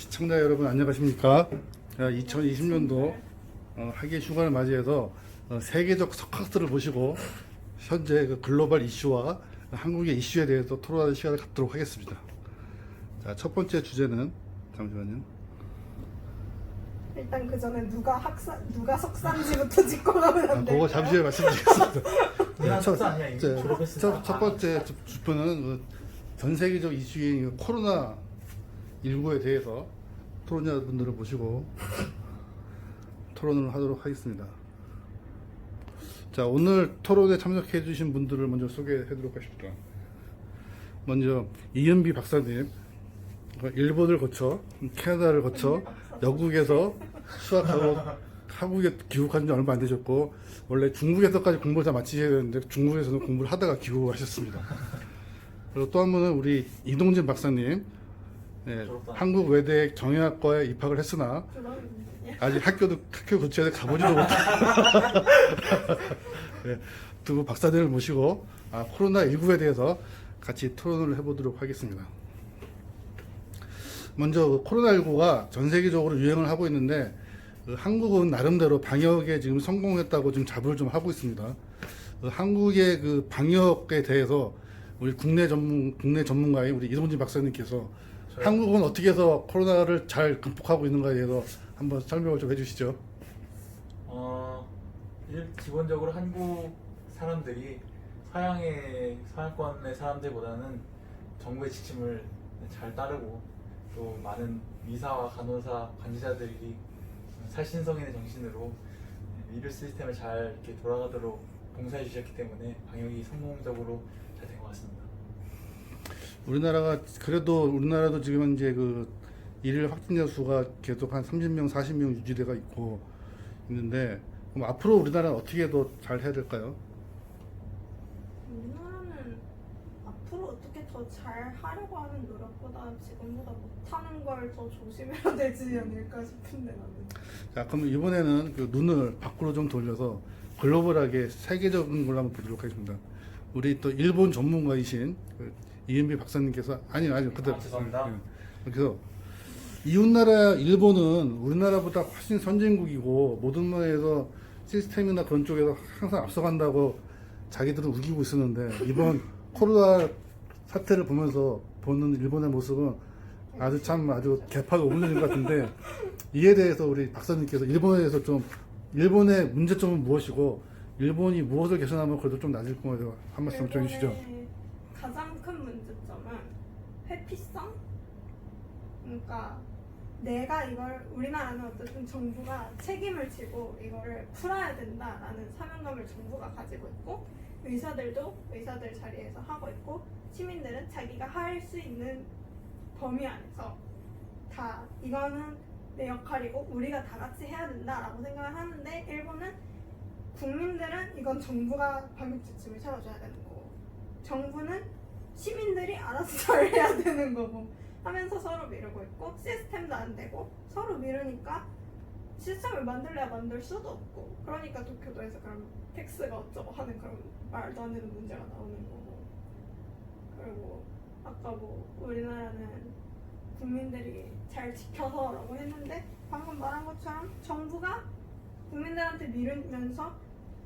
시청자 여러분 안녕하십니까? 2020년도 학예 휴가를 맞이해서 세계적 석학들을 보시고 현재 그 글로벌 이슈와 한국의 이슈에 대해서 토론하는 시간을 갖도록 하겠습니다. 자, 첫 번째 주제는 잠시만요. 일단 그 전에 누가 석산지부터 짚고 가면 안 돼요? 그거 잠시 후에 말씀드리겠습니다. 우리나라 석사 아니야 이거 졸업했으니까. 첫 번째 주표는 전 세계적 이슈인 코로나 19에 대해서 토론자분들을 모시고 토론을 하도록 하겠습니다. 자, 오늘 토론에 참석해 주신 분들을 먼저 소개해 드리도록 하겠습니다. 먼저 이은비 박사님, 일본을 거쳐 캐나다를 거쳐 영국에서 수학하고 한국에 귀국한 지 얼마 안 되셨고, 원래 중국에서까지 공부를 다 마치셔야 되는데 중국에서는 공부를 하다가 귀국을 하셨습니다. 그리고 또 한 분은 우리 이동진 박사님, 한국 외대 정형외과에 입학을 했으나 아직 학교 근처에 가보지도 못한 두 박사님을 모시고 코로나19에 대해서 같이 토론을 해보도록 하겠습니다. 먼저 코로나19가 전 세계적으로 유행을 하고 있는데 한국은 나름대로 방역에 지금 성공했다고 지금 자부를 좀 하고 있습니다. 한국의 그 방역에 대해서 우리 국내 전문가인 우리 이동진 박사님께서 한국은 어떻게 해서 코로나를 잘 극복하고 있는가에 대해서 한번 설명을 좀 해주시죠. 기본적으로 한국 사람들이 서양권의 사람들보다는 정부의 지침을 잘 따르고 또 많은 의사와 간호사, 관계자들이 살신성인의 정신으로 의료 시스템을 잘 이렇게 돌아가도록 봉사해 주셨기 때문에 방역이 성공적으로 잘 된 것 같습니다. 우리나라도 지금 이제 그 일일 확진자 수가 계속 한 30명, 40명 유지돼가 있는데 그럼 앞으로 우리나라는 어떻게 더 잘 해야 될까요? 우리나라는 앞으로 어떻게 더 잘 하려고 하는 노력보다 지금보다 못하는 걸 더 조심해야 되지 않을까 싶은데 나는. 자, 그럼 이번에는 그 눈을 밖으로 좀 돌려서 글로벌하게 세계적인 걸로 한번 보도록 하겠습니다. 우리 또 일본 전문가이신 그 이은비 박사님께서 아니요 그대로 죄송합니다. 그래서 이웃나라 일본은 우리나라보다 훨씬 선진국이고 모든 면에서 시스템이나 그런 쪽에서 항상 앞서간다고 자기들은 우기고 있었는데 이번 코로나 사태를 보면서 보는 일본의 모습은 아주 개파가 없는 것 같은데 이에 대해서 우리 박사님께서 일본에 대해서 좀 일본의 문제점은 무엇이고 일본이 무엇을 개선하면 그래도 좀 나아질 거에 대해서 한 말씀 좀 해주시죠. 가장 큰 문제점은 회피성? 그러니까 내가 우리나라는 어쨌든 정부가 책임을 지고 이거를 풀어야 된다라는 사명감을 정부가 가지고 있고 의사들도 의사들 자리에서 하고 있고 시민들은 자기가 할 수 있는 범위 안에서 다 이거는 내 역할이고 우리가 다 같이 해야 된다라고 생각을 하는데 일본은 국민들은 이건 정부가 방역 지침을 세워줘야 되는 거고 정부는 시민들이 알아서 잘 해야 되는 거고 하면서 서로 미루고 있고 시스템도 안 되고 서로 미루니까 시스템을 만들래야 만들 수도 없고 그러니까 도쿄도에서 그럼 텍스가 어쩌고 하는 그런 말도 안 되는 문제가 나오는 거고 그리고 아까 우리나라는 국민들이 잘 지켜서라고 했는데 방금 말한 것처럼 정부가 국민들한테 미루면서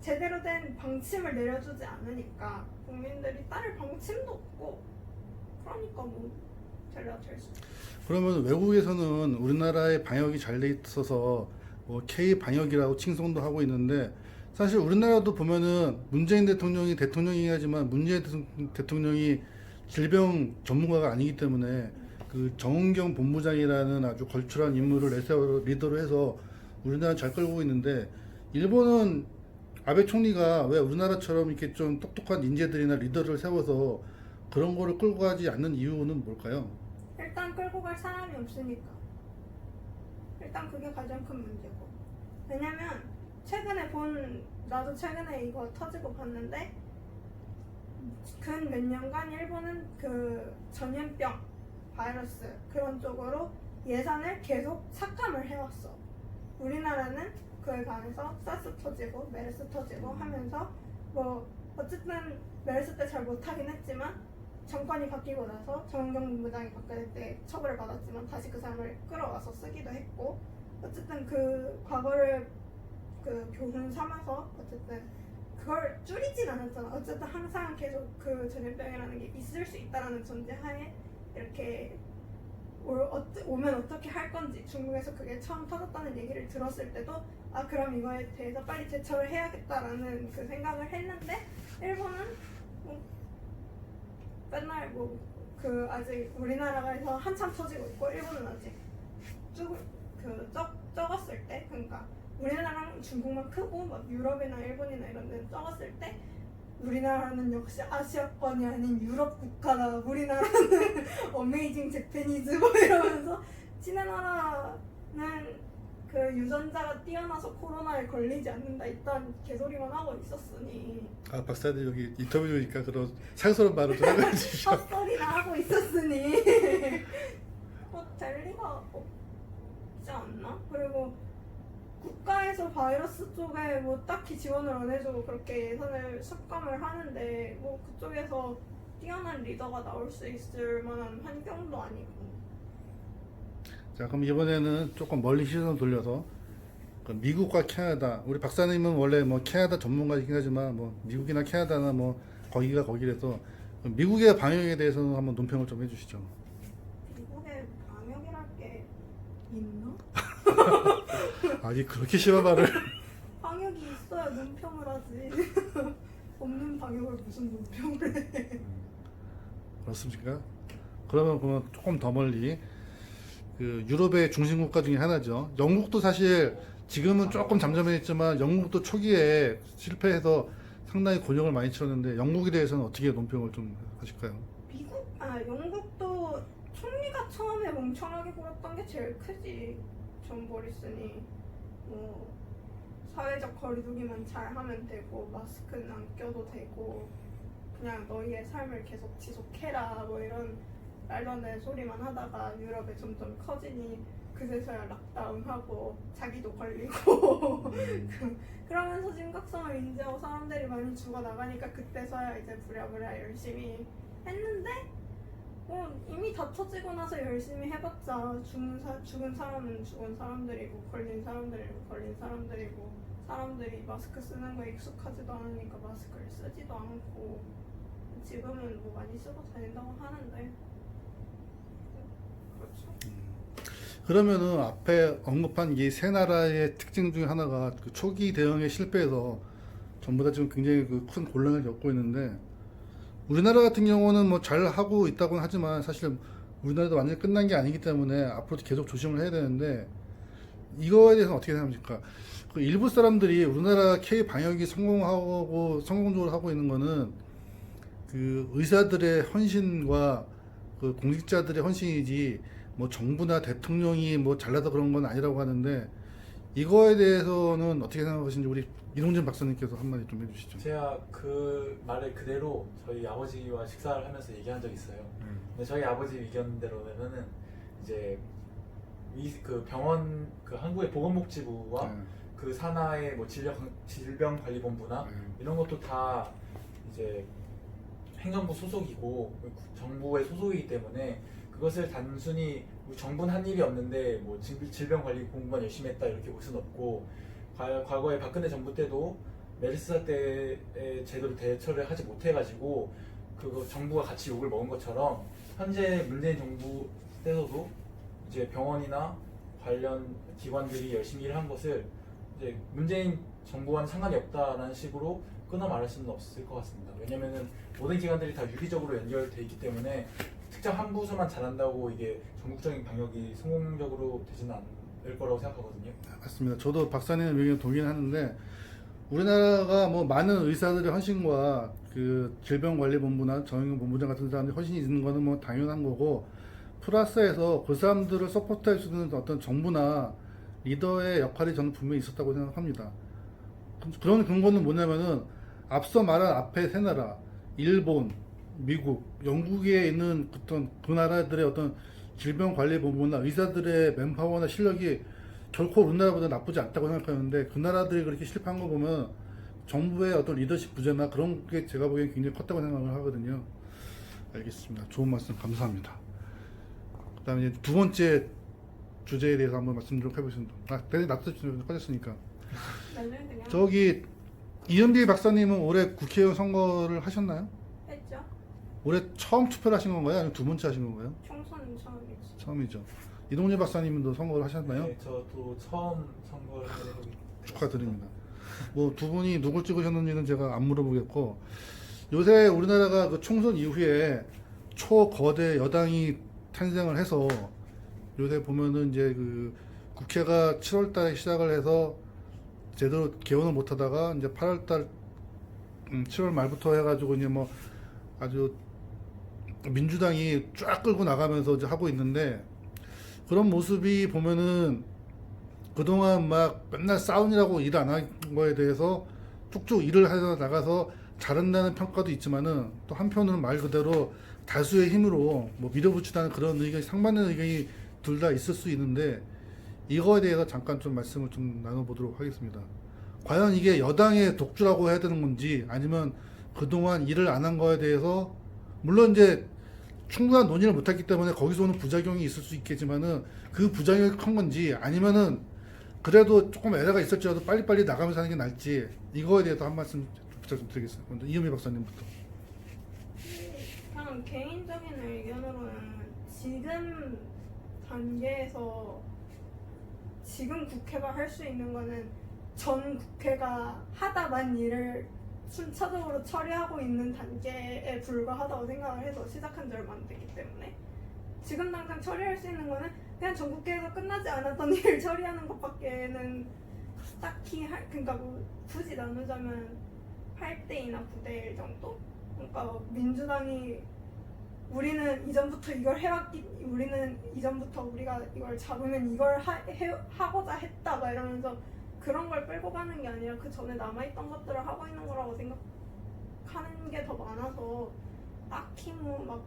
제대로 된 방침을 내려주지 않으니까 국민들이 따를 방침도 없고 그러니까 될 수. 그러면 외국에서는 우리나라의 방역이 잘 돼 있어서 K 방역이라고 칭송도 하고 있는데 사실 우리나라도 보면은 문재인 대통령이 하지만 문재인 대통령이 질병 전문가가 아니기 때문에 그 정은경 본부장이라는 아주 걸출한 인물을 리더로 해서 우리나라 잘 끌고 있는데 일본은 아베 총리가 왜 우리나라처럼 이렇게 좀 똑똑한 인재들이나 리더를 세워서 그런 거를 끌고 가지 않는 이유는 뭘까요? 일단 끌고 갈 사람이 없으니까. 일단 그게 가장 큰 문제고. 왜냐면 나도 최근에 이거 터지고 봤는데 근 몇 년간 일본은 그 전염병, 바이러스 그런 쪽으로 예산을 계속 삭감을 해왔어. 우리나라는 그에 반해서 사스 터지고 메르스 터지고 하면서 어쨌든 메르스 때 잘 못하긴 했지만 정권이 바뀌고 나서 정은경 본부장이 바뀔 때 처벌을 받았지만 다시 그 사람을 끌어와서 쓰기도 했고 어쨌든 그 과거를 그 교훈 삼아서 어쨌든 그걸 줄이진 않았잖아. 어쨌든 항상 계속 그 전염병이라는 게 있을 수 있다라는 전제하에 이렇게 오면 어떻게 할 건지 중국에서 그게 처음 터졌다는 얘기를 들었을 때도 아 그럼 이거에 대해서 빨리 대처를 해야겠다라는 그 생각을 했는데 일본은 뭐 맨날 뭐 그 아직 우리나라에서 한참 터지고 있고 일본은 아직 적었을 때 그러니까 우리나라랑 중국만 크고 막 유럽이나 일본이나 이런 데는 적었을 때 우리나라는 역시 아시아권이 아닌 유럽 국가다. 우리나라는 어메이징 재패니즈 뭐 이러면서 지네 나라는 그 유전자가 뛰어나서 코로나에 걸리지 않는다. 일단 개소리만 하고 있었으니 아 박사님 여기 인터뷰니까 그런 상스러운 말을 좀 해주시죠. 헛소리나 하고 있었으니 될 리가 없지 않나? 그리고 국가에서 바이러스 쪽에 뭐 딱히 지원을 안 해주고 그렇게 예산을 삭감을 하는데 뭐 그쪽에서 뛰어난 리더가 나올 수 있을 만한 환경도 아니고. 자 그럼 이번에는 조금 멀리 시선을 돌려서 그 미국과 캐나다 우리 박사님은 원래 뭐 캐나다 전문가이긴 하지만 뭐 미국이나 캐나다나 뭐 거기가 거기라서 미국의 방역에 대해서는 한번 논평을 좀 해주시죠. 미국에 방역이랄 게 있나? 아니 그렇게 심한 말을 방역이 있어야 논평을 하지. 없는 방역을 무슨 논평을 해. 그렇습니까? 그러면 조금 더 멀리 그 유럽의 중심 국가 중에 하나죠. 영국도 사실 지금은 조금 잠잠해졌지만 영국도 초기에 실패해서 상당히 곤욕을 많이 치렀는데 영국에 대해서는 어떻게 논평을 좀 하실까요? 영국도 총리가 처음에 멍청하게 굴었던 게 제일 크지. 존 보리슨이 뭐 사회적 거리두기만 잘 하면 되고 마스크는 안 껴도 되고 그냥 너희의 삶을 계속 지속해라 뭐 이런 말도 안 되는 소리만 하다가 유럽에 점점 커지니 그제서야 락다운하고 자기도 걸리고 그러면서 심각성을 인지하고 사람들이 많이 죽어나가니까 그때서야 이제 부랴부랴 열심히 했는데 이미 다 터지고 나서 열심히 해봤자 죽은 사람은 죽은 사람들이고 걸린 사람들이고 걸린 사람들이고 사람들이 마스크 쓰는 거에 익숙하지도 않으니까 마스크를 쓰지도 않고 지금은 뭐 많이 쓰고 다닌다고 하는데 그렇죠. 그러면은 앞에 언급한 이 세 나라의 특징 중에 하나가 그 초기 대응에 실패해서 전부 다 지금 굉장히 그 큰 곤란을 겪고 있는데 우리나라 같은 경우는 뭐 잘 하고 있다고는 하지만 사실 우리나라도 완전히 끝난 게 아니기 때문에 앞으로도 계속 조심을 해야 되는데 이거에 대해서는 어떻게 생각합니까? 그 일부 사람들이 우리나라 K 방역이 성공적으로 하고 있는 거는 그 의사들의 헌신과 그 공직자들의 헌신이지 뭐 정부나 대통령이 뭐 잘나서 그런 건 아니라고 하는데 이거에 대해서는 어떻게 생각하시는지 우리 이동진 박사님께서 한마디 좀 해주시죠. 제가 그 말을 그대로 저희 아버지와 식사를 하면서 얘기한 적이 있어요. 근데 저희 아버지 의견대로면은 이제 그 병원 그 한국의 보건복지부와 그 산하의 뭐 질병관리본부나 이런 것도 다 이제 행정부 소속이고 정부의 소속이기 때문에 그것을 단순히 정부는 한 일이 없는데 뭐 질병관리 공부만 열심히 했다 이렇게 볼 수는 없고 과거에 박근혜 정부 때도 메르스 사태에 제대로 대처를 하지 못해가지고 그 정부가 같이 욕을 먹은 것처럼 현재 문재인 정부 때서도 이제 병원이나 관련 기관들이 열심히 일한 것을 이제 문재인 정부와는 상관이 없다라는 식으로 끊어 말할 수는 없을 것 같습니다. 왜냐면은 모든 기관들이 다 유기적으로 연결돼 있기 때문에 특정 한 부서만 잘한다고 이게 전국적인 방역이 성공적으로 되지는 않을 거라고 생각하거든요. 맞습니다. 저도 박사님 의견 동의는 하는데 우리나라가 뭐 많은 의사들의 헌신과 그 질병관리본부나 정형본부장 같은 사람들이 헌신이 있는 거는 뭐 당연한 거고 플러스해서 그 사람들을 서포트할 수 있는 어떤 정부나 리더의 역할이 저는 분명히 있었다고 생각합니다. 그런 근거는 뭐냐면은 앞서 말한 앞에 세 나라 일본, 미국, 영국에 있는 어떤 그 나라들의 어떤 질병관리본부나 의사들의 맨파워나 실력이 결코 우리나라보다 나쁘지 않다고 생각하는데 그 나라들이 그렇게 실패한 거 보면 정부의 어떤 리더십 부재나 그런 게 제가 보기엔 굉장히 컸다고 생각을 하거든요. 알겠습니다. 좋은 말씀 감사합니다. 그다음에 이제 두 번째 주제에 대해서 한번 말씀드리도록 해보겠습니다. 대단히 낯설지 꺼졌으니까. 나는 그냥 저기 이은비 박사님은 올해 국회의원 선거를 하셨나요? 했죠. 올해 처음 투표를 하신 건가요? 아니면 두 번째 하신 건가요? 총선 처음이지. 처음이죠. 이동재 박사님도 선거를 하셨나요? 네, 저도 처음 선거를 하게 되고 축하드립니다. 뭐 두 분이 누굴 찍으셨는지는 제가 안 물어보겠고, 요새 우리나라가 그 총선 이후에 초거대 여당이 탄생을 해서 요새 보면은 이제 그 국회가 7월달에 시작을 해서 제대로 개원을 못하다가 이제 8월달 7월 말부터 해가지고 이제 뭐 아주 민주당이 쫙 끌고 나가면서 이제 하고 있는데, 그런 모습이 보면은 그동안 막 맨날 싸우느라고 일 안 한 거에 대해서 쭉쭉 일을 해서 나가서 잘한다는 평가도 있지만은 또 한편으로는 말 그대로 다수의 힘으로 뭐 밀어붙이다는 그런 의견이, 상반된 의견이 둘 다 있을 수 있는데, 이거에 대해서 잠깐 좀 말씀을 좀 나눠보도록 하겠습니다. 과연 이게 여당의 독주라고 해야 되는 건지, 아니면 그동안 일을 안 한 거에 대해서, 물론 이제 충분한 논의를 못했기 때문에 거기서 오는 부작용이 있을 수 있겠지만은 그 부작용이 큰 건지, 아니면은 그래도 조금 에러가 있을지라도 빨리빨리 나가면서 하는 게 나을지, 이거에 대해서 한 말씀 부탁 좀 드리겠습니다. 먼저 이은미 박사님부터. 그냥 개인적인 의견으로는 지금 단계에서 지금 국회가 할 수 있는 거는 전 국회가 하다만 일을 순차적으로 처리하고 있는 단계에 불과하다고 생각을 해서 시작한 지 얼마 안 되기 때문에 지금 당장 처리할 수 있는 거는 그냥 전 국회에서 끝나지 않았던 일을 처리하는 것밖에는 딱히 그러니까 뭐 굳이 나누자면 8대2나 9대1 정도? 그러니까 뭐 민주당이 우리는 이전부터 이걸 해왔기, 우리는 이전부터 우리가 이걸 잡으면 이걸 하고자 했다 막 이러면서 그런 걸 끌고 가는 게 아니라 그 전에 남아있던 것들을 하고 있는 거라고 생각하는 게 더 많아서 딱히 뭐 막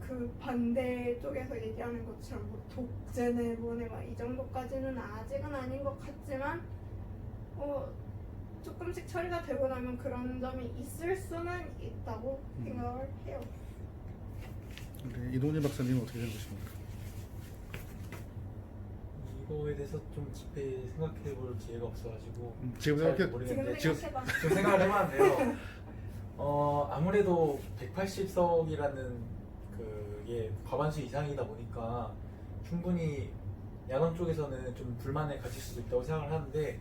그 반대 쪽에서 얘기하는 것처럼 뭐 독재네 뭐네 막 이 정도까지는 아직은 아닌 것 같지만 조금씩 처리가 되고 나면 그런 점이 있을 수는 있다고 생각을 해요. 네, 이동진 박사님은 어떻게 생각하십니까? 이거에 대해서 좀 깊이 생각해 볼 기회가 없어가지고 지금 잘 생각해- 모르겠는데 지금 생각해봐. 지금 생각을 해봤는데요. 아무래도 180석이라는 그게 과반수 이상이다 보니까 충분히 야당 쪽에서는 좀 불만을 가질 수도 있다고 생각을 하는데,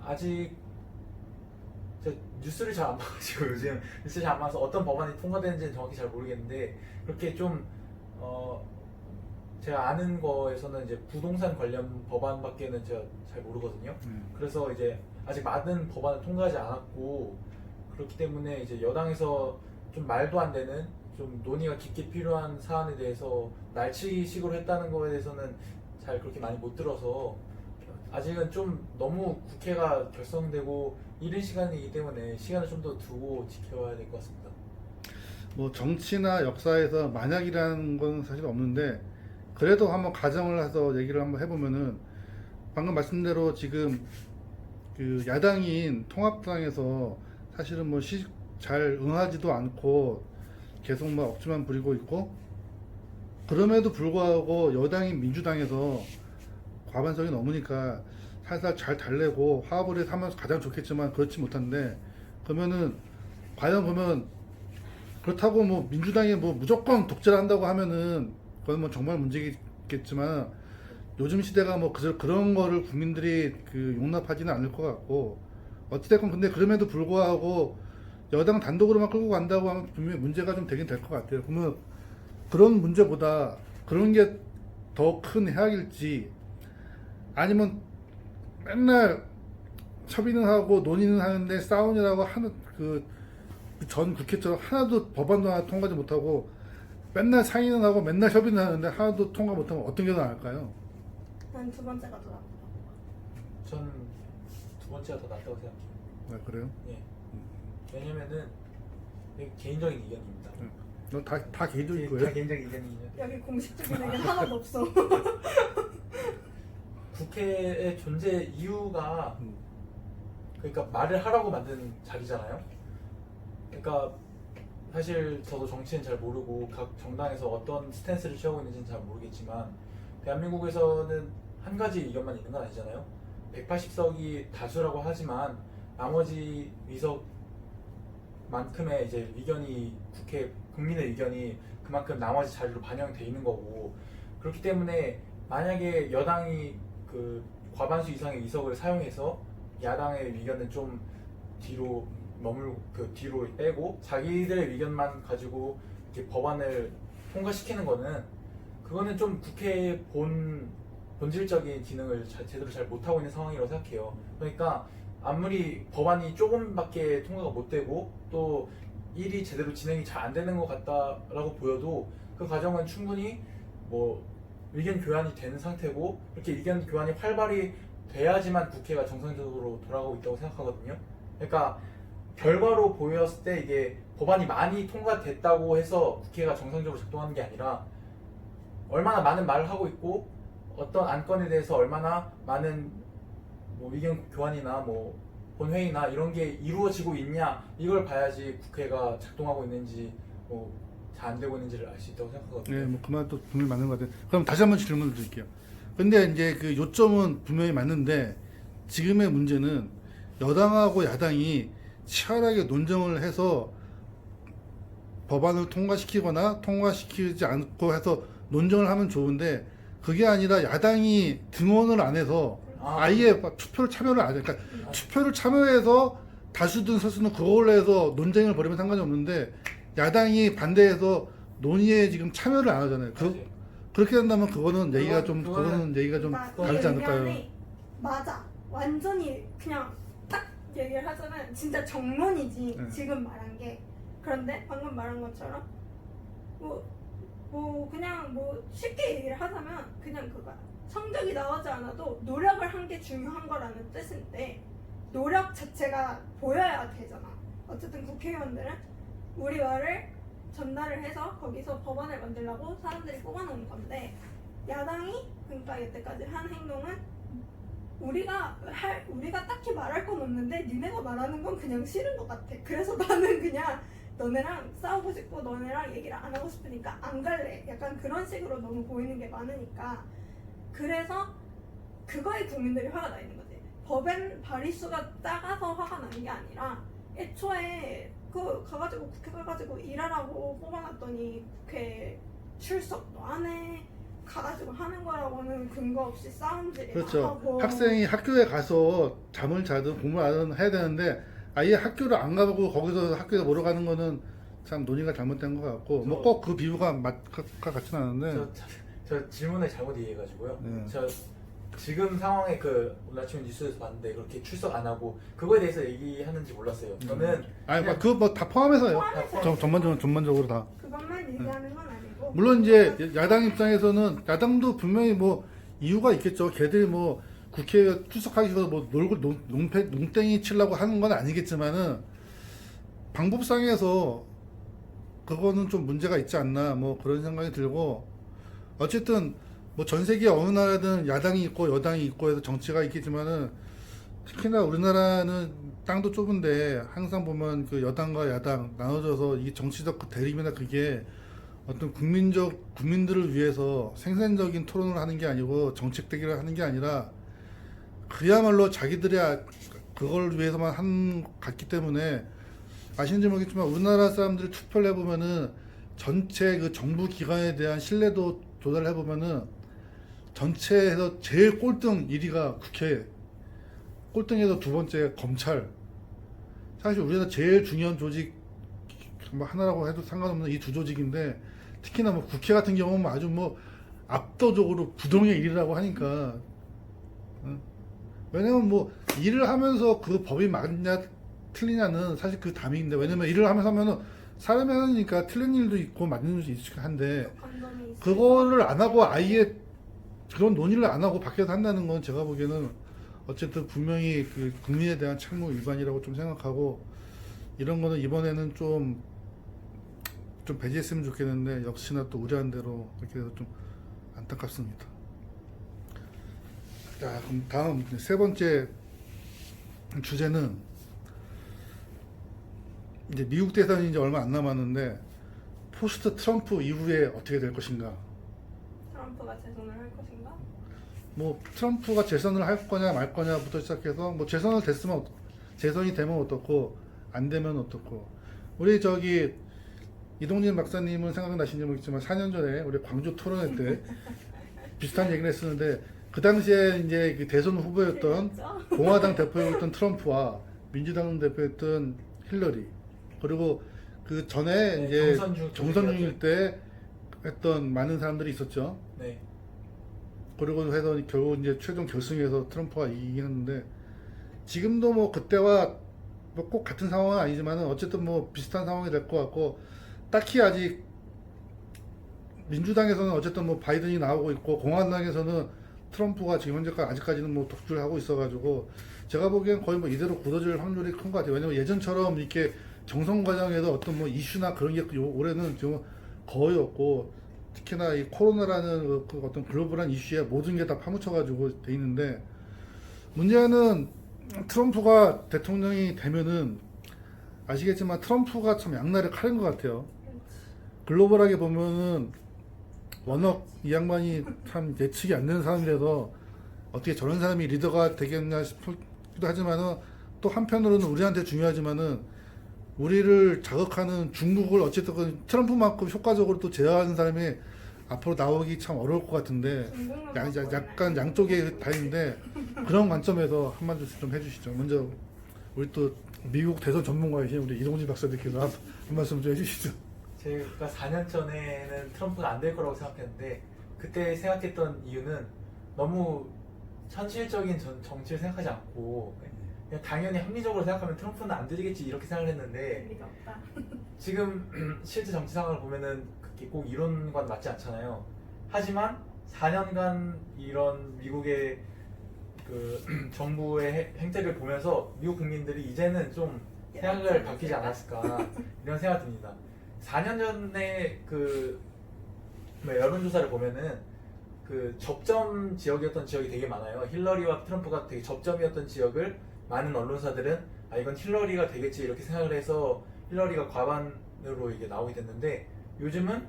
아직 제가 뉴스를 잘 안 봐가지고 요즘 뉴스 잘 안 봐서 어떤 법안이 통과되는지는 정확히 잘 모르겠는데, 그렇게 좀 제가 아는 거에서는 이제 부동산 관련 법안밖에는 제가 잘 모르거든요. 그래서 이제 아직 많은 법안을 통과하지 않았고, 그렇기 때문에 이제 여당에서 좀 말도 안 되는 좀 논의가 깊게 필요한 사안에 대해서 날치기식으로 했다는 거에 대해서는 잘 그렇게 많이 못 들어서, 아직은 좀 너무 국회가 결성되고 이른 시간이기 때문에 시간을 좀 더 두고 지켜봐야 될 것 같습니다. 뭐 정치나 역사에서 만약이라는 건 사실 없는데, 그래도 한번 가정을 해서 얘기를 한번 해보면은, 방금 말씀대로 지금 그 야당인 통합당에서 사실은 뭐 잘 응하지도 않고 계속 막 억지만 부리고 있고, 그럼에도 불구하고 여당인 민주당에서 과반석이 넘으니까 살살 잘 달래고 화합을 해서 하면 가장 좋겠지만 그렇지 못한데, 그러면은 과연 그러면 그렇다고 뭐 민주당이 뭐 무조건 독재를 한다고 하면은 그건 뭐 정말 문제겠지만, 요즘 시대가 뭐 그런 거를 국민들이 그 용납하지는 않을 것 같고, 어찌됐건 근데 그럼에도 불구하고 여당 단독으로만 끌고 간다고 하면 분명히 문제가 좀 되긴 될 것 같아요. 그러면 그런 문제보다 그런 게 더 큰 해악일지, 아니면 맨날 협의는 하고 논의는 하는데 싸우느라고 하는 그 전 국회처럼 하나도 법안도 하나 통과하지 못하고 맨날 상의는 하고 맨날 협의는 하는데 하나도 통과 못하면 어떤 게 더 나을까요? 난 두 번째가 더 낫다. 전 두 번째가 더 낫다고 생각해요. 아, 그래요? 예. 왜냐면은 이게 개인적인 의견입니다. 다 개인적인 다 거예요? 개인적인 의견이에요. 여기 공식적인 의견 하나도 없어. 국회의 존재 이유가 그러니까 말을 하라고 만든 자리잖아요. 그러니까 사실 저도 정치는 잘 모르고 각 정당에서 어떤 스탠스를 취하고 있는지는 잘 모르겠지만 대한민국에서는 한 가지 의견만 있는 건 아니잖아요. 180석이 다수라고 하지만 나머지 위석만큼의 이제 의견이 국민의 의견이 그만큼 나머지 자리로 반영돼 있는 거고, 그렇기 때문에 만약에 여당이 그 과반수 이상의 의석을 사용해서 야당의 의견을 좀 뒤로 뒤로 빼고 자기들의 의견만 가지고 이렇게 법안을 통과시키는 거는, 그거는 좀 국회의 본질적인 기능을 제대로 잘 못하고 있는 상황이라고 생각해요. 그러니까 아무리 법안이 조금밖에 통과가 못 되고 또 일이 제대로 진행이 잘 안 되는 것 같다라고 보여도 그 과정은 충분히 뭐 의견 교환이 되는 상태고, 이렇게 의견 교환이 활발히 돼야지만 국회가 정상적으로 돌아가고 있다고 생각하거든요. 그러니까 결과로 보였을 때 이게 법안이 많이 통과됐다고 해서 국회가 정상적으로 작동하는 게 아니라 얼마나 많은 말을 하고 있고 어떤 안건에 대해서 얼마나 많은 뭐 의견 교환이나 뭐 본회의나 이런 게 이루어지고 있냐, 이걸 봐야지 국회가 작동하고 있는지 뭐 잘 안 되고 있는지를 알 수 있다고 생각하거든요. 네, 뭐 그 말도 분명히 맞는 것 같아요. 그럼 다시 한번 질문을 드릴게요. 근데 이제 그 요점은 분명히 맞는데 지금의 문제는 여당하고 야당이 치열하게 논쟁을 해서 법안을 통과시키거나 통과시키지 않고 해서 논쟁을 하면 좋은데, 그게 아니라 야당이 등원을 안 해서 아예 투표를 참여를 안 해. 그러니까 투표를 참여해서 다수든 소수든 그걸로 해서 논쟁을 벌이면 상관이 없는데 야당이 반대해서 논의에 지금 참여를 안 하잖아요. 그렇게 된다면 그거는 얘기가 좀 그러니까 다르지 이 않을까요? 의견이 맞아. 완전히 그냥 딱 얘기를 하자면 진짜 정론이지. 네. 지금 말한 게. 그런데 방금 말한 것처럼 그냥 쉽게 얘기를 하자면 그냥 그거야. 성적이 나오지 않아도 노력을 한 게 중요한 거라는 뜻인데, 노력 자체가 보여야 되잖아. 어쨌든 국회의원들은 우리 말을 전달을 해서 거기서 법안을 만들려고 사람들이 뽑아놓은 건데, 야당이 그러니까 여태까지 한 행동은 우리가 딱히 말할 건 없는데 니네가 말하는 건 그냥 싫은 것 같아. 그래서 나는 그냥 너네랑 싸우고 싶고 너네랑 얘기를 안 하고 싶으니까 안 갈래. 약간 그런 식으로 너무 보이는 게 많으니까, 그래서 그거에 국민들이 화가 나 있는 거지. 법엔 발의수가 작아서 화가 나는 게 아니라 애초에 가가지고 국회 가가지고 일하라고 뽑아놨더니 국회 출석도 안 해. 가가지고 하는 거라고는 근거 없이 싸움질이 그렇죠. 하고. 학생이 학교에 가서 잠을 자든 공부를 하든 해야 되는데 아예 학교를 안 가고 거기서 학교에 몰아 가는 거는 참 논의가 잘못된 것 같고, 뭐 꼭 그 비유가 같지는 않은데. 저 질문을 잘못 이해해가지고요. 네. 저 지금 상황에 오늘 아침에 뉴스에서 봤는데 그렇게 출석 안 하고 그거에 대해서 얘기하는지 몰랐어요. 저는 아니 그거 뭐 다 포함해서요. 포함해서 전반적으로 다. 그것만 얘기하는 건 아니고. 물론 이제 야당 입장에서는 야당도 분명히 뭐 이유가 있겠죠. 걔들이 뭐 국회에 출석하기 위해서 뭐 놀고 농땡이 치려고 하는 건 아니겠지만은 방법상에서 그거는 좀 문제가 있지 않나, 뭐 그런 생각이 들고, 어쨌든 뭐 전 세계 어느 나라든 야당이 있고 여당이 있고 해서 정치가 있겠지만은 특히나 우리나라는 땅도 좁은데 항상 보면 그 여당과 야당 나눠져서 이 정치적 그 대립이나 그게 어떤 국민들을 위해서 생산적인 토론을 하는 게 아니고 정책 대결을 하는 게 아니라 그야말로 자기들의 그걸 위해서만 갔기 때문에, 아시는지 모르겠지만 우리나라 사람들이 투표를 해보면은 전체 그 정부 기관에 대한 신뢰도 조사를 해보면은 전체에서 제일 꼴등 1위가 국회, 꼴등에서 두 번째 검찰. 사실 우리나라 제일 중요한 조직 뭐 하나라고 해도 상관없는 이 두 조직인데, 특히나 뭐 국회 같은 경우는 아주 뭐 압도적으로 부동의 1위라고 하니까. 왜냐면 뭐 일을 하면서 그 법이 맞냐 틀리냐는 사실 그 담인데, 왜냐면 일을 하면은 사람이 하니까 틀린 일도 있고 맞는 일도 있을 한데, 감정이 있어서. 그거를 안 하고 아예 그런 논의를 안 하고 밖에서 한다는 건 제가 보기에는 어쨌든 분명히 그 국민에 대한 책무 위반이라고 좀 생각하고, 이런 거는 이번에는 좀 배제했으면 좋겠는데 역시나 또 우려한 대로 그렇게 해서 좀 안타깝습니다. 자, 그럼 다음 세 번째 주제는 이제 미국 대선이 이제 얼마 안 남았는데 포스트 트럼프 이후에 어떻게 될 것인가? 트럼프가 재선을 할 것인가? 뭐 트럼프가 재선을 할 거냐 말 거냐부터 시작해서 뭐 재선이 되면 어떻고 안 되면 어떻고 우리 저기 이동진 박사님은 생각나시는지 모르겠지만 4년 전에 우리 광주 토론회 때 비슷한 얘기를 했었는데 그 당시에 이제 그 대선 후보였던 재밌죠? 공화당 대표였던 트럼프와 민주당 대표였던 힐러리 그리고 그 전에 네, 이제 정선 정선 중이었죠. 중일 때 했던 많은 사람들이 있었죠. 네. 그리고 해서 결국 이제 최종 결승에서 트럼프가 이기긴 했는데 지금도 뭐 그때와 뭐 꼭 같은 상황은 아니지만은 어쨌든 뭐 비슷한 상황이 될 것 같고 딱히 아직 민주당에서는 어쨌든 뭐 바이든이 나오고 있고 공화당에서는 트럼프가 지금 현재까지 아직까지는 뭐 독주를 하고 있어가지고 제가 보기엔 거의 뭐 이대로 굳어질 확률이 큰 것 같아요. 왜냐면 예전처럼 이렇게 경선 과정에서 어떤 뭐 이슈나 그런 게 올해는 지금 거의 없고 특히나 이 코로나라는 그 어떤 글로벌한 이슈에 모든 게 다 파묻혀가지고 돼 있는데 문제는 트럼프가 대통령이 되면은 아시겠지만 트럼프가 참 양날의 칼인 것 같아요. 글로벌하게 보면은 워낙 이 양반이 참 예측이 안 되는 사람이라서 어떻게 저런 사람이 리더가 되겠나 싶기도 하지만은 또 한편으로는 우리한테 중요하지만은 우리를 자극하는 중국을 어쨌든 트럼프만큼 효과적으로 또 제어하는 사람이 앞으로 나오기 참 어려울 것 같은데 중국만 약간 양쪽에 다 있는데 그런 관점에서 한 말씀 좀 해주시죠. 먼저 우리 또 미국 대선 전문가이신 우리 이동진 박사님께서 한 말씀 좀 해주시죠. 제가 4년 전에는 트럼프가 안 될 거라고 생각했는데 그때 생각했던 이유는 너무 현실적인 정치를 생각하지 않고 그냥 당연히 합리적으로 생각하면 트럼프는 안 되겠지 이렇게 생각을 했는데 의미가 없다. 지금 실제 정치 상황을 보면은 그게 꼭 이론과는 맞지 않잖아요. 하지만 4년간 이런 미국의 그 정부의 행태를 보면서 미국 국민들이 이제는 좀 생각을 바뀌지 않았을까 이런 생각이 듭니다. 4년 전에 그 여론조사를 보면은 그 접점 지역이었던 지역이 되게 많아요. 힐러리와 트럼프가 되게 접점이었던 지역을 많은 언론사들은 아 이건 힐러리가 되겠지 이렇게 생각을 해서 힐러리가 과반으로 이게 나오게 됐는데 요즘은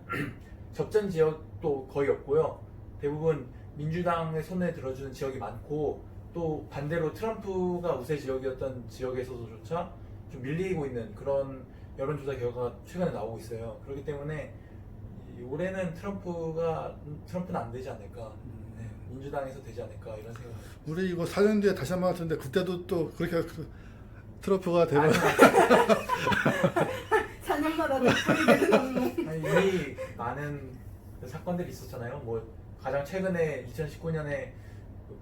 접전 지역도 거의 없고요. 대부분 민주당의 손에 들어주는 지역이 많고 또 반대로 트럼프가 우세 지역이었던 지역에서조차 좀 밀리고 있는 그런 여론조사 결과가 최근에 나오고 있어요. 그렇기 때문에 올해는 트럼프는 안 되지 않을까. 네, 민주당에서 되지 않을까 이런 생각을. 우리 이거 4년 뒤에 다시 한번 할 텐데 그때도 또 그렇게 트럼프가 되면 4년마다 덕분이 되는 업무. 아니, 이미 많은 그 사건들이 있었잖아요. 뭐 가장 최근에 2019년에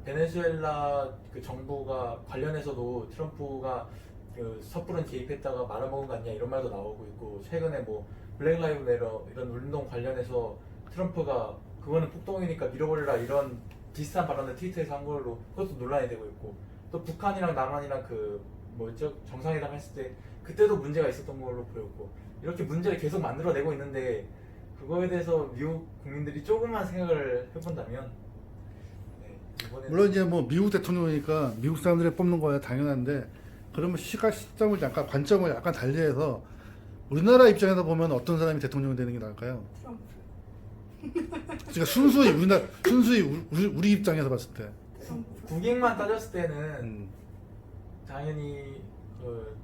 베네수엘라 그 정부가 관련해서도 트럼프가 그 섣부른 개입했다가 말아먹은 거 아니냐 이런 말도 나오고 있고 최근에 뭐 블랙 라이브 매러 이런 운동 관련해서 트럼프가 그거는 폭동이니까 밀어버리라 이런 비슷한 발언을 트위터에서 한 걸로 그것도 논란이 되고 있고 또 북한이랑 남한이랑 그 뭐였죠 정상회담 했을 때 그때도 문제가 있었던 걸로 보였고 이렇게 문제를 계속 만들어내고 있는데 그거에 대해서 미국 국민들이 조금만 생각을 해본다면 네, 이번에는 물론 이제 뭐 미국 대통령이니까 미국 사람들이 뽑는 거야 당연한데 그러면 시점을 약간 관점을 약간 달리해서 우리나라 입장에서 보면 어떤 사람이 대통령이 되는 게 나을까요? 트럼프. 그러니까 순수히 우리 입장에서 봤을 때. 트럼프. 국익만 따졌을 때는 음. 당연히 그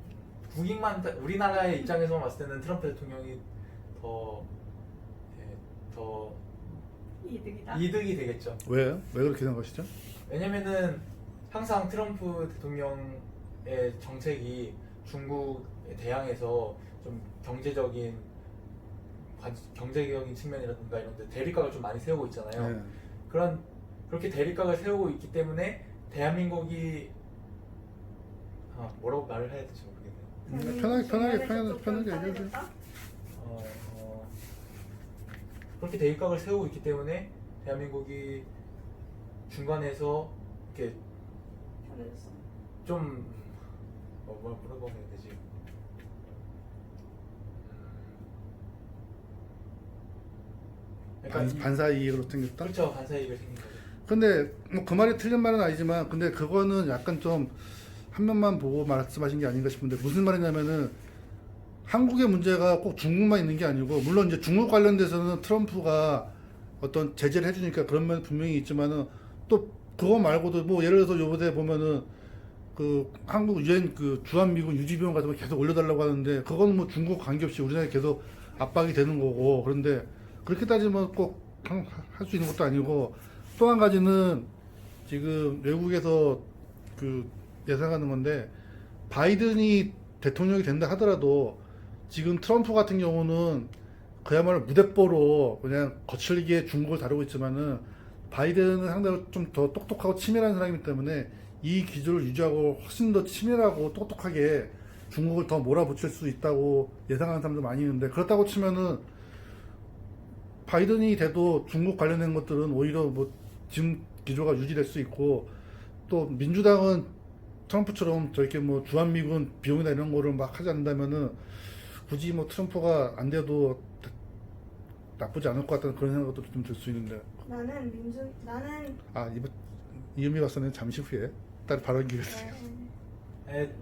우리나라의 입장에서만 봤을 때는 트럼프 대통령이 더 이득이다. 이득이 되겠죠. 왜요? 왜 그렇게 생각하시죠? 왜냐면은 항상 트럼프 대통령의 정책이 중국에 대항해서 좀 경제적인 측면이라든가 이런 데 대립각을 좀 많이 세우고 있잖아요. 네. 그렇게 대립각을 세우고 있기 때문에 대한민국이 뭐라고 말을 해야 될지 모르겠네요. 편하게 얘기해주세요. 그렇게 대립각을 세우고 있기 때문에 대한민국이 중간에서 이렇게 편해졌어. 좀 뭐라고 해야 되지? 반사 이익으로 생겼다. 그렇죠. 반사 이익을 생긴 거죠. 근데 뭐 그 말이 틀린 말은 아니지만 근데 그거는 약간 좀 한 면만 보고 말씀하신 게 아닌가 싶은데 무슨 말이냐면은 한국의 문제가 꼭 중국만 있는 게 아니고, 물론 이제 중국 관련돼서는 트럼프가 어떤 제재를 해주니까 그런 면 분명히 있지만은, 또 그거 말고도 뭐 예를 들어서 요번에 보면은 그 한국 유엔 그 주한미군 유지비용 같은 거 계속 올려달라고 하는데, 그건 뭐 중국 관계없이 우리나라에 계속 압박이 되는 거고. 그런데 그렇게 따지면 꼭 할 수 있는 것도 아니고, 또 한 가지는 지금 외국에서 그 예상하는 건데, 바이든이 대통령이 된다 하더라도 지금 트럼프 같은 경우는 그야말로 무대뽀로 그냥 거칠게 중국을 다루고 있지만은, 바이든은 상당히 좀 더 똑똑하고 치밀한 사람이기 때문에 이 기조를 유지하고 훨씬 더 치밀하고 똑똑하게 중국을 더 몰아붙일 수 있다고 예상하는 사람도 많이 있는데, 그렇다고 치면은 바이든이 돼도 중국 관련된 것들은 오히려 뭐 지금 기조가 유지될 수 있고, 또 민주당은 트럼프처럼 저렇게 뭐 주한미군 비용이나 이런 거를 막 하지 않는다면은 굳이 뭐 트럼프가 안 돼도 나쁘지 않을 것 같다는 그런 생각도 좀 들 수 있는데. 나는 이은미 박사는 잠시 후에 따로 발언 기회.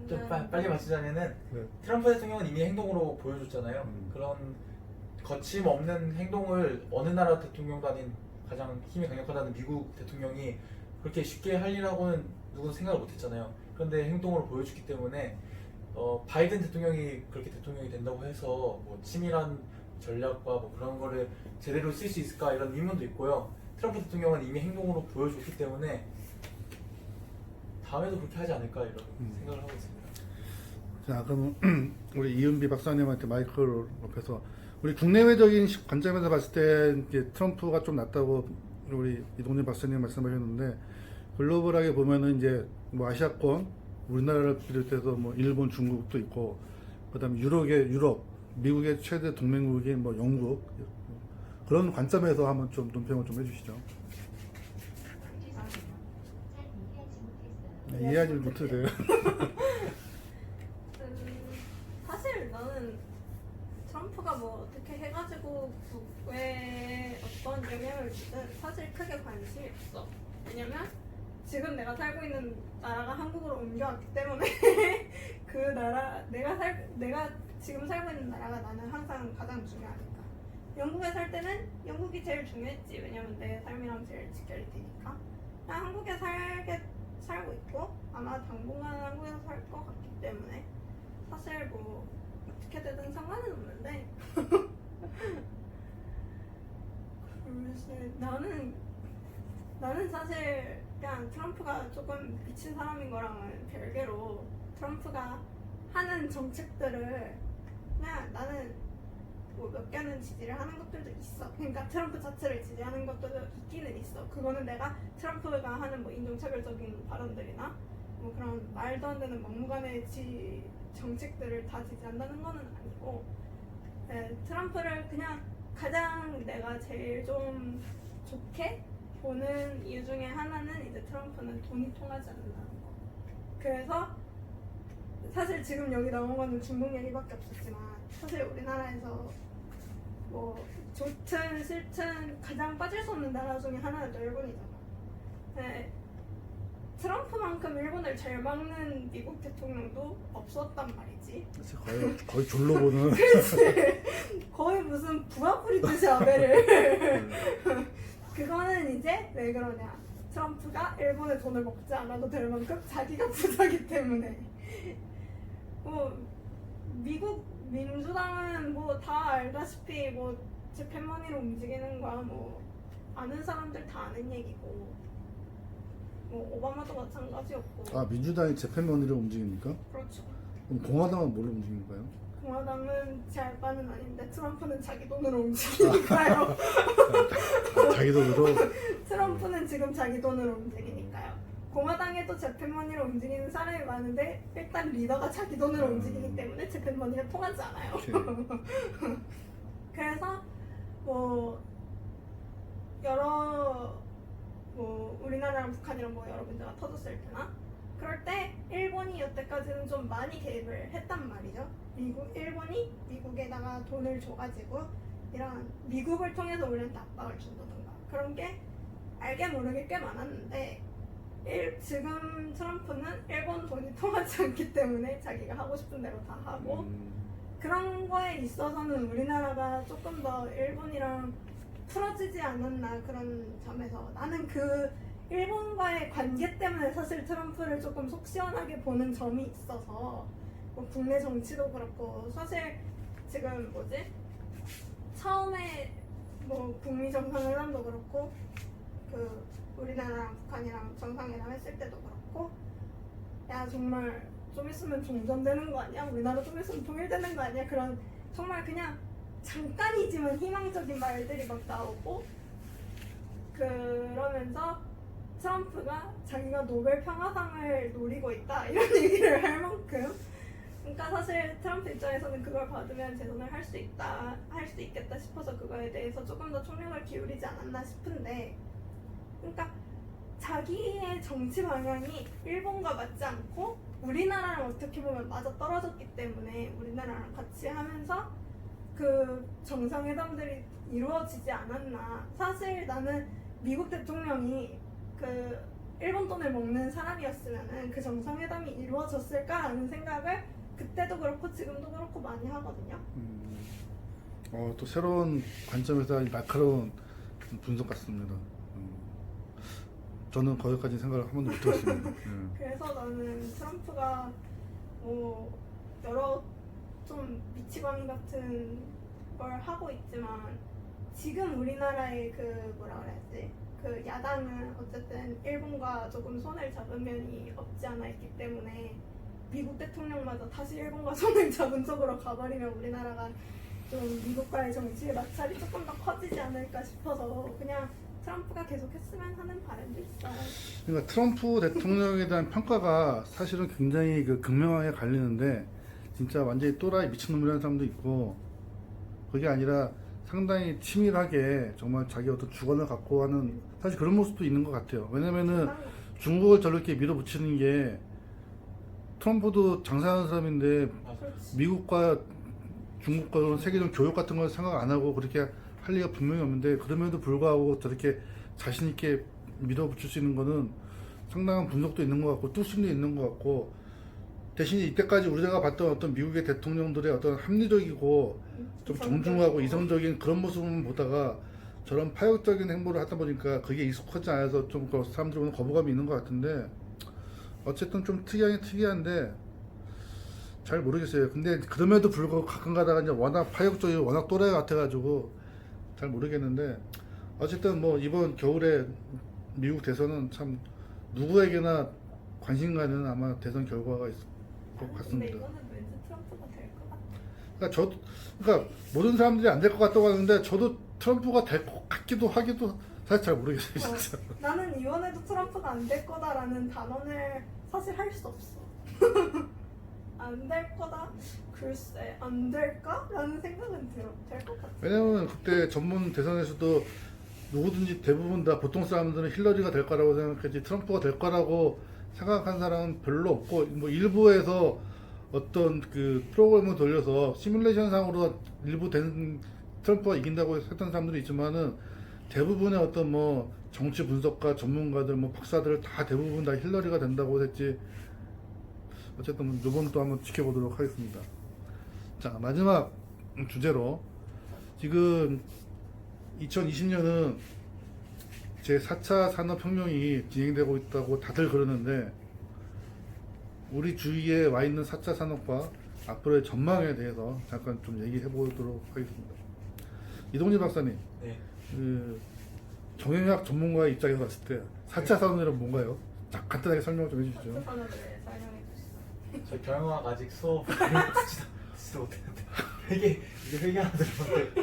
좀 빨리 마치자면은 네. 트럼프 대통령은 이미 행동으로 보여줬잖아요. 그런 거침없는 행동을 어느 나라 대통령도 아닌 가장 힘이 강력하다는 미국 대통령이 그렇게 쉽게 할 일하고는 누구도 생각을 못했잖아요. 그런데 행동으로 보여줬기 때문에 바이든 대통령이 그렇게 대통령이 된다고 해서 뭐 치밀한 전략과 뭐 그런 거를 제대로 쓸 수 있을까 이런 의문도 있고요. 트럼프 대통령은 이미 행동으로 보여줬기 때문에 다음에도 그렇게 하지 않을까 이런 생각을 하고 있습니다. 자, 그럼 우리 이은비 박사님한테 마이크를 높여서 우리 국내외적인 관점에서 봤을 때 이제 트럼프가 좀 낫다고 우리 이동진 박사님 말씀하셨는데, 글로벌하게 보면은 이제 뭐 아시아권, 우리나라를 비롯해서 뭐 일본, 중국도 있고, 그다음에 유럽, 미국의 최대 동맹국인 뭐 영국, 그런 관점에서 한번 좀 논평을 좀 해주시죠. 네, 이해하지 못해요. 사실 나는 트럼프가 뭐 어떻게 해가지고 국외에 어떤 영향을 주든 사실 크게 관심이 없어. 왜냐면 지금 내가 살고 있는 나라가 한국으로 옮겨왔기 때문에 그 나라 내가 지금 살고 있는 나라가 나는 항상 가장 중요하니까. 영국에 살 때는 영국이 제일 중요했지. 왜냐면 내 삶이랑 제일 직결이 되니까. 난 한국에 살고 있고 아마 당분간 한국에서 살 것 같기 때문에 사실 뭐 어떻게 되든 상관은 없는데 글쎄, 나는 사실 그냥 트럼프가 조금 미친 사람인 거랑은 별개로 트럼프가 하는 정책들을 그냥 나는 뭐 몇 개는 지지를 하는 것들도 있어. 그러니까 트럼프 자체를 지지하는 것들도 있기는 있어. 그거는 내가 트럼프가 하는 뭐 인종차별적인 발언들이나 뭐 그런 말도 안 되는 막무가내 정책들을 다 지지한다는 거는 아니고, 트럼프를 그냥 가장 내가 제일 좀 좋게 보는 이유 중에 하나는 이제 트럼프는 돈이 통하지 않는다는 거. 그래서 사실 지금 여기 나온 거는 중국 얘기밖에 없었지만 사실 우리나라에서 뭐 좋든 싫든 가장 빠질 수 없는 나라 중에 하나는 또 일본이잖아. 네, 트럼프만큼 일본을 잘 막는 미국 대통령도 없었단 말이지. 거의 졸로 보는. 그치? 거의 무슨 부하 뿌리듯이 아베를. 그거는 이제 왜 그러냐? 트럼프가 일본의 돈을 먹지 않아도 될 만큼 자기가 부자기 때문에. 뭐 미국 민주당은 뭐 다 알다시피 뭐 재팬머니로 움직이는 거야. 뭐 아는 사람들 다 아는 얘기고, 뭐 오바마도 마찬가지였고. 아, 민주당이 재팬머니를 움직입니까? 그렇죠. 그럼 공화당은 뭘로 움직이는가요? 공화당은 제 알바는 아닌데 트럼프는 자기 돈으로 움직이니까요. 자기 돈으로? 트럼프는 지금 자기 돈으로 움직이니까요. 공화당에도 재팬머니로 움직이는 사람이 많은데 일단 리더가 자기 돈으로 움직이기 때문에 재팬머니가 통하지 않아요. 그래서 뭐 우리나라랑 북한이랑 뭐 여러 문제가 터졌을 때나 그럴 때 일본이 여태까지는 좀 많이 개입을 했단 말이죠. 일본이 미국에다가 돈을 줘가지고 이런 미국을 통해서 우리한테 압박을 준다던가 그런 게 알게 모르게 꽤 많았는데, 지금 트럼프는 일본 돈이 통하지 않기 때문에 자기가 하고 싶은 대로 다 하고, 그런 거에 있어서는 우리나라가 조금 더 일본이랑 풀어지지 않았나 그런 점에서 나는 그 일본과의 관계 때문에 사실 트럼프를 조금 속 시원하게 보는 점이 있어서 뭐 국내 정치도 그렇고 사실 지금 뭐지 처음에 뭐 북미 정상회담도 그렇고 그 우리나라랑 북한이랑 정상회담 했을 때도 그렇고 야 정말 좀 있으면 종전되는 거 아니야? 우리나라 좀 있으면 통일되는 거 아니야? 그런 정말 그냥 잠깐이지만 희망적인 말들이 막 나오고 그러면서 트럼프가 자기가 노벨 평화상을 노리고 있다 이런 얘기를 할 만큼 그러니까 사실 트럼프 입장에서는 그걸 받으면 재선을 할 수 있다 할 수 있겠다 싶어서 그거에 대해서 조금 더 총력을 기울이지 않았나 싶은데 그러니까 자기의 정치 방향이 일본과 맞지 않고 우리나라랑 어떻게 보면 맞아 떨어졌기 때문에 우리나라랑 같이 하면서 그 정상회담들이 이루어지지 않았나. 사실 나는 미국 대통령이 그 일본 돈을 먹는 사람이었으면은 그 정상회담이 이루어졌을까라는 생각을 그때도 그렇고 지금도 그렇고 많이 하거든요. 또 새로운 관점에서 날카로운 분석 같습니다. 저는 거기까지 생각을 한 번도 못 해봤습니다. 그래서 나는 트럼프가 뭐 여러 좀 미치광이 같은 걸 하고 있지만 지금 우리나라의 그 뭐라 그래야지 그 야당은 어쨌든 일본과 조금 손을 잡은 면이 없지 않아 있기 때문에 미국 대통령마저 다시 일본과 손을 잡은 쪽으로 가버리면 우리나라가 좀 미국과의 정치의 마찰이 조금 더 커지지 않을까 싶어서 그냥 트럼프가 계속했으면 하는 바람도 있어요. 그러니까 트럼프 대통령에 대한 평가가 사실은 굉장히 그 극명하게 갈리는데 진짜 완전히 또라이 미친놈이라는 사람도 있고 그게 아니라 상당히 치밀하게 정말 자기 어떤 주관을 갖고 하는 사실 그런 모습도 있는 것 같아요. 왜냐면은 중국을 저렇게 밀어붙이는 게 트럼프도 장사하는 사람인데 그렇지. 미국과 중국과 그런 세계적 교역 같은 걸 생각 안 하고 그렇게 할 리가 분명히 없는데 그럼에도 불구하고 저렇게 자신 있게 밀어붙일 수 있는 거는 상당한 분석도 있는 것 같고 뚝심도 있는 것 같고 대신에 이때까지 우리가 봤던 어떤 미국의 대통령들의 어떤 합리적이고 좀 정중하고 이성적인 그런 모습을 보다가 저런 파격적인 행보를 하다 보니까 그게 익숙하지 않아서 좀 사람들은 거부감이 있는 것 같은데 어쨌든 좀 특이한데 잘 모르겠어요. 근데 그럼에도 불구하고 가끔 가다가 이제 워낙 파격적이고 워낙 또라이 같아가지고 잘 모르겠는데 어쨌든 뭐 이번 겨울에 미국 대선은 참 누구에게나 관심 가는 아마 대선 결과가 있을 것 근데 같습니다. 이거는 왠지 트럼프가 될 것 같아. 그러니까 모든 사람들이 안 될 것 같다고 하는데 저도 트럼프가 될 것 같기도 하기도 사실 잘 모르겠어요. 진짜. 나는 이번에도 트럼프가 안 될 거다라는 단언을 사실 할 수 없어. 안 될 거다? 글쎄, 안 될까? 라는 생각은 들어. 될 것 같아. 왜냐면 그때 전문 대선에서도 누구든지 대부분 다 보통 사람들은 힐러리가 될 거라고 생각했지 트럼프가 될 거라고 생각한 사람은 별로 없고 뭐 일부에서 어떤 그 프로그램을 돌려서 시뮬레이션 상으로 일부 트럼프가 이긴다고 했던 사람들이 있지만은 대부분의 어떤 뭐 정치 분석가 전문가들 뭐 박사들 다 대부분 다 힐러리가 된다고 했지. 어쨌든 이번 또 한번 지켜보도록 하겠습니다. 자, 마지막 주제로 지금 2020년은 제4차 산업혁명이 진행되고 있다고 다들 그러는데 우리 주위에 와 있는 4차 산업과 앞으로의 전망에 대해서 잠깐 좀 얘기해 보도록 하겠습니다. 이동진 박사님, 네. 그 경영학 전문가의 입장에서 봤을 때 4차 산업이란 뭔가요? 자, 간단하게 설명 좀 해주시죠. 어떤 단어를 설명해 주시죠. 저 경영학 아직 수업 듣지도 못했는데 이게 회계 하나 들었는데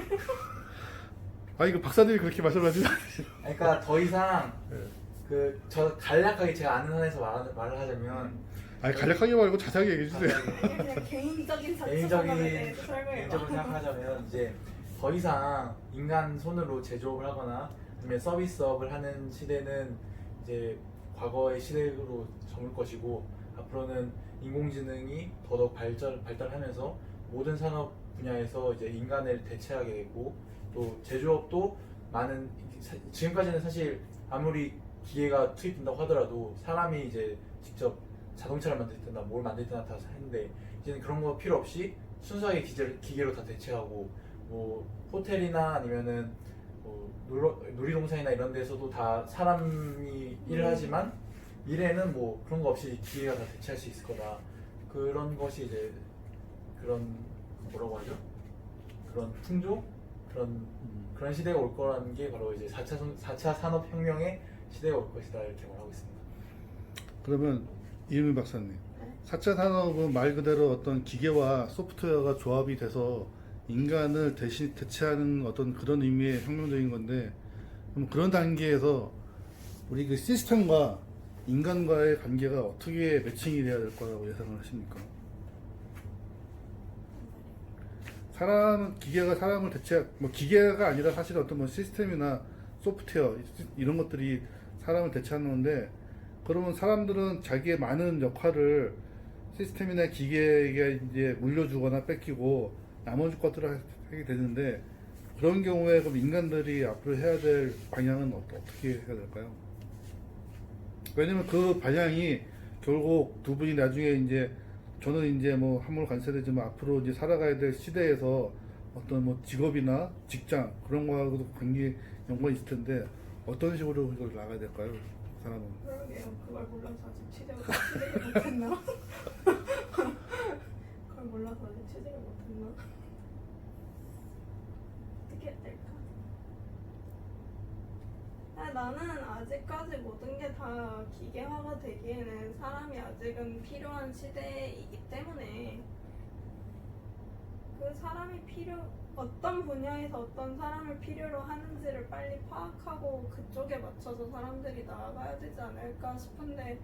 아, 이거 박사들이 그렇게 말씀하지 마세요. 그러니까 더 이상 네. 저 간략하게 제가 아는 선에서 말을 하자면 아니, 간략하게 말고 자세하게 얘기해 주세요. 그냥 개인적인 자체 산업에 대해서 설명해 개인적으로 봐. 생각하자면 이제 더 이상 인간 손으로 제조업을 하거나 아니면 서비스업을 하는 시대는 이제 과거의 시대로 접을 것이고 앞으로는 인공지능이 더더욱 발달하면서 모든 산업 분야에서 이제 인간을 대체하게 되고 또 제조업도 많은 지금까지는 사실 아무리 기계가 투입된다고 하더라도 사람이 이제 직접 자동차를 만들 때나 뭘 만들 때나 다 했는데 이제는 그런 거 필요 없이 순수하게 기계로 다 대체하고 뭐 호텔이나 아니면은 뭐 놀이동산이나 이런 데서도 다 사람이 일을 하지만 미래에는 뭐 그런 거 없이 기계가 다 대체할 수 있을 거다. 그런 것이 이제 그런 뭐라고 하죠? 그런 풍조? 그런 시대가 올 거라는 게 바로 이제 4차 산업혁명의 시대가 올 것이다 이렇게 말하고 있습니다. 그러면 이은미 박사님, 4차 산업은 말 그대로 어떤 기계와 소프트웨어가 조합이 돼서 인간을 대체하는 어떤 그런 의미의 혁명적인 건데, 그럼 그런 단계에서 우리 그 시스템과 인간과의 관계가 어떻게 매칭이 돼야 될 거라고 예상을 하십니까? 기계가 사람을 뭐 기계가 아니라 사실 어떤 뭐 시스템이나 소프트웨어 이런 것들이 사람을 대체하는 건데, 그러면 사람들은 자기의 많은 역할을 시스템이나 기계에게 이제 물려주거나 뺏기고 나머지 것들을 하게 되는데, 그런 경우에 그럼 인간들이 앞으로 해야 될 방향은 어떻게 해야 될까요? 왜냐면 그 방향이 결국 두 분이 나중에 이제 저는 이제 뭐 한물간세되지만 앞으로 이제 살아가야 될 시대에서 어떤 뭐 직업이나 직장 그런 거하고도 관계 연관이 있을 텐데 어떤 식으로 이걸 나가야 될까요? 사람은. 그러게요. 그걸 몰라서 아직 취재를 못했나? 그걸 몰라서 아직 취재를 못했나? 어떻게 해야 될까? 나는 아직까지 모든 게 다 기계화가 되기에는 사람이 아직은 필요한 시대이기 때문에 그 사람이 어떤 분야에서 어떤 사람을 필요로 하는지를 빨리 파악하고 그쪽에 맞춰서 사람들이 나아가야 되지 않을까 싶은데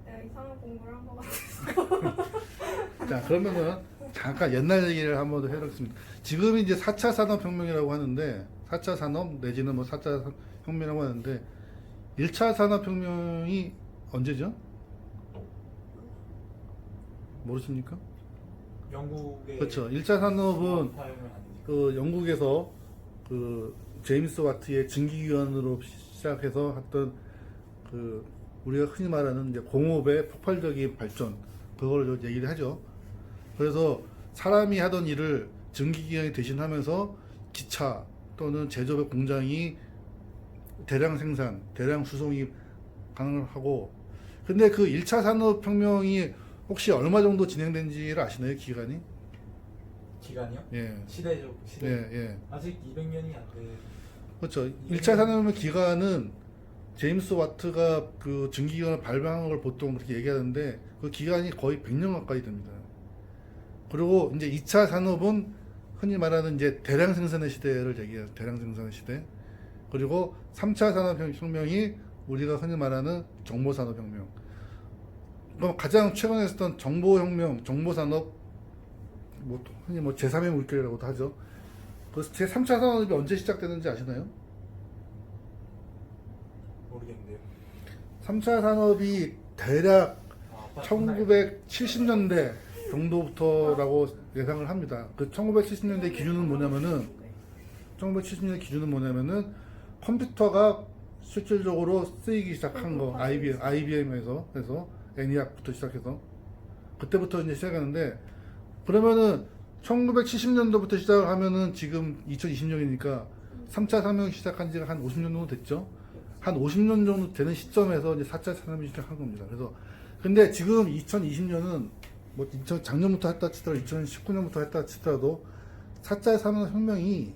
내가 이상한 공부를 한 것 같았어. 자, 그러면은 잠깐 옛날 얘기를 한번 더 해보겠습니다. 지금 이제 4차 산업혁명이라고 하는데 4차 산업 내지는 뭐 4차 혁명이라고 하는데 1차 산업혁명이 언제죠? 모르십니까? 영국의 그렇죠. 1차 산업은 산업혁명 아닙니까? 그 영국에서 그 제임스 와트의 증기기관으로 시작해서 했던 그 우리가 흔히 말하는 이제 공업의 폭발적인 발전, 그걸 얘기를 하죠. 그래서 사람이 하던 일을 증기기관이 대신하면서 기차 또는 제조업 공장이 대량 생산, 대량 수송이 가능하고, 근데 그 1차 산업혁명이 혹시 얼마 정도 진행된지를 아시나요? 기간이? 기간이요? 예. 시대. 예. 아직 200년이 안 돼. 그렇죠. 1차 산업혁명 기간은 제임스 와트가 그 증기기관을 발명한 걸 보통 그렇게 얘기하는데 그 기간이 거의 100년 가까이 됩니다. 그리고 이제 2차 산업은 흔히 말하는 이제 대량 생산의 시대를 얘기해요. 대량 생산의 시대. 그리고 3차 산업혁명이 우리가 흔히 말하는 정보산업혁명. 그럼 가장 최근에 있었던 정보혁명, 정보산업, 뭐 흔히 뭐 제3의 물결이라고도 하죠. 그 제3차 산업이 언제 시작되는지 아시나요? 모르겠는데요. 3차 산업이 대략 아, 1970년대 정도부터라고 예상을 합니다. 그 1970년대 기준은 뭐냐면은 1970년대 기준은 뭐냐면은 컴퓨터가 실질적으로 쓰이기 시작한 거, IBM에서 그래서 애니악부터 시작해서 그때부터 이제 시작하는데, 그러면은 1970년도부터 시작을 하면은 지금 2020년이니까 3차 산업이 시작한 지가 한 50년 정도 됐죠. 한 50년 정도 되는 시점에서 이제 4차 산업이 시작한 겁니다. 그래서 근데 지금 2020년은 뭐 작년부터 했다 치더라도 2019년부터 했다 치더라도 4차 산업혁명이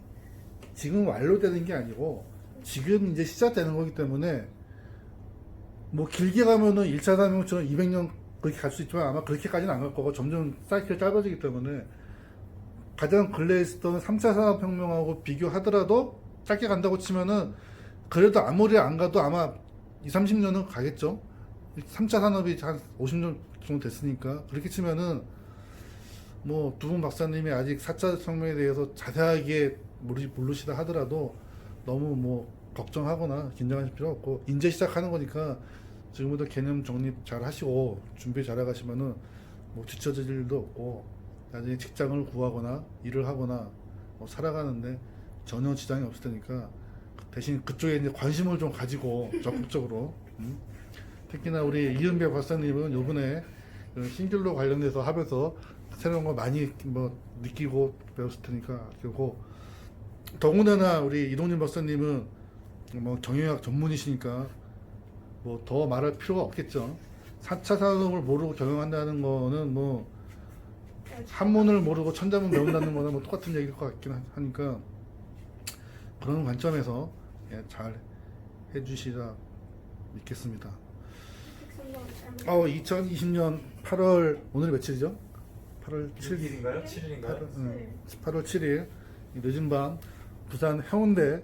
지금 완료되는 게 아니고 지금 이제 시작되는 거기 때문에 뭐 길게 가면은 1차 산업혁명처럼 200년 그렇게 갈 수 있지만 아마 그렇게까지는 안 갈 거고 점점 사이클이 짧아지기 때문에 가장 근래에 있었던 3차 산업혁명하고 비교하더라도 짧게 간다고 치면은 그래도 아무리 안 가도 아마 20-30년은 가겠죠. 3차 산업이 한 50년 정도 됐으니까 그렇게 치면은 뭐 두 분 박사님이 아직 4차 혁명에 대해서 자세하게 모르시다 하더라도 너무 뭐 걱정하거나 긴장하실 필요 없고 이제 시작하는 거니까 지금부터 개념 정립 잘 하시고 준비 잘 해가시면은 뭐 뒤처질 일도 없고 나중에 직장을 구하거나 일을 하거나 뭐 살아가는데 전혀 지장이 없을 테니까 대신 그쪽에 이제 관심을 좀 가지고 적극적으로 특히나 우리 이은배 박사님은 요번에 싱글로 관련돼서 하면서 새로운 거 많이 뭐 느끼고 배웠을 테니까. 그리고 더군다나 우리 이동진 박사님은 뭐 경영학 전문이시니까 뭐 더 말할 필요가 없겠죠. 4차 산업을 모르고 경영한다는 거는 뭐 한문을 모르고 천자문 배운다는 거는 뭐 똑같은 얘기일 것 같긴 하니까 그런 관점에서 예, 잘 해주시라 믿겠습니다. 2020년 8월 오늘이 며칠이죠? 8월 7일 6일인가요? 7일인가요? 8월 7일 늦은 밤 부산 해운대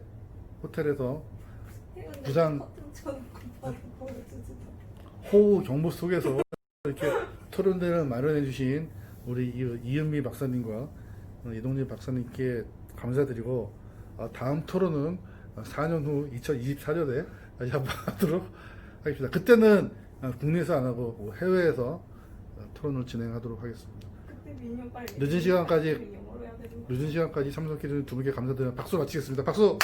호텔에서 부산 호우 경보 속에서 이렇게 토론대를 마련해 주신 우리 이은미 박사님과 이동진 박사님께 감사드리고 다음 토론은 4년 후 2024년에 다시 한번 하도록 하겠습니다. 그때는 국내에서 안 하고 뭐 해외에서 토론을 진행하도록 하겠습니다. 늦은 시간까지 참석해 주신 두 분께 감사드리며 박수 마치겠습니다. 박수!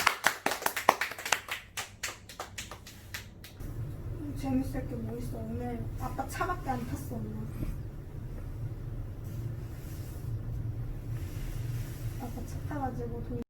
재밌을 게 뭐 있어. 오늘 아빠 차밖에 안 탔어. 엄마. 아빠 차 타가지고 돈